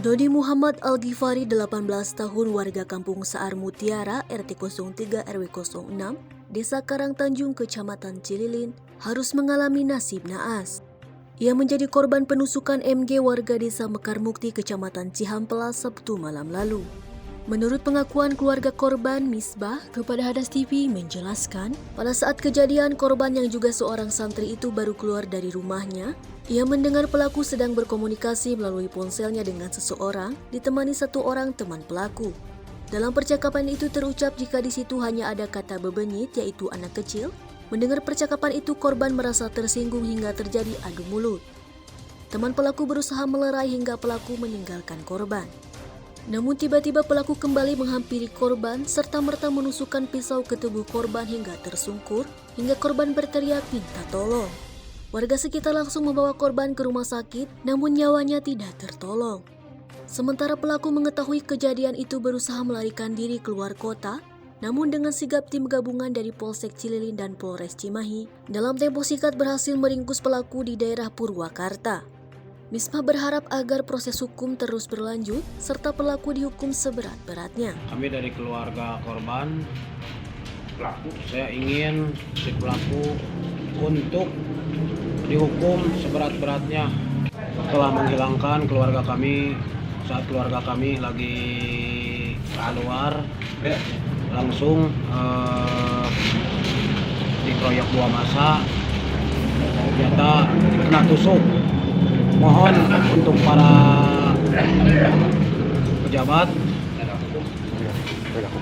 Dodi Muhammad Al-Ghifari, 18 tahun, warga kampung Saar Mutiara, RT 03 RW 06, Desa Karang Tanjung, Kecamatan Cililin, harus mengalami nasib naas. Ia menjadi korban penusukan MG warga Desa Mekar Mukti, Kecamatan Cihampelas, Sabtu malam lalu. Menurut pengakuan keluarga korban, Misbah, kepada Hadas TV menjelaskan, pada saat kejadian, korban yang juga seorang santri itu baru keluar dari rumahnya. Ia mendengar pelaku sedang berkomunikasi melalui ponselnya dengan seseorang, ditemani satu orang teman pelaku. Dalam percakapan itu terucap jika di situ hanya ada kata bebenyit, yaitu anak kecil. Mendengar percakapan itu, korban merasa tersinggung hingga terjadi adu mulut. Teman pelaku berusaha melerai hingga pelaku meninggalkan korban. Namun tiba-tiba pelaku kembali menghampiri korban serta-merta menusukkan pisau ke tubuh korban hingga tersungkur, hingga korban berteriak minta tolong. Warga sekitar langsung membawa korban ke rumah sakit, namun nyawanya tidak tertolong. Sementara pelaku mengetahui kejadian itu berusaha melarikan diri keluar kota, namun dengan sigap tim gabungan dari Polsek Cililin dan Polres Cimahi, dalam tempo singkat berhasil meringkus pelaku di daerah Purwakarta. Misbah berharap agar proses hukum terus berlanjut, serta pelaku dihukum seberat-beratnya. Kami dari keluarga korban, saya ingin si pelaku untuk dihukum seberat-beratnya. Telah menghilangkan keluarga kami saat keluarga kami lagi keluar, langsung dikeroyok dua massa, ternyata kena tusuk. Mohon untuk para pejabat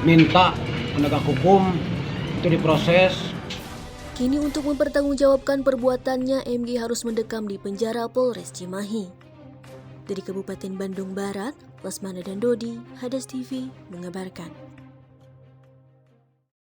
minta penegak hukum itu diproses. Kini untuk mempertanggungjawabkan perbuatannya, MG harus mendekam di penjara Polres Cimahi. Dari Kabupaten Bandung Barat, Lesmana dan Dodi, Hadas TV mengabarkan.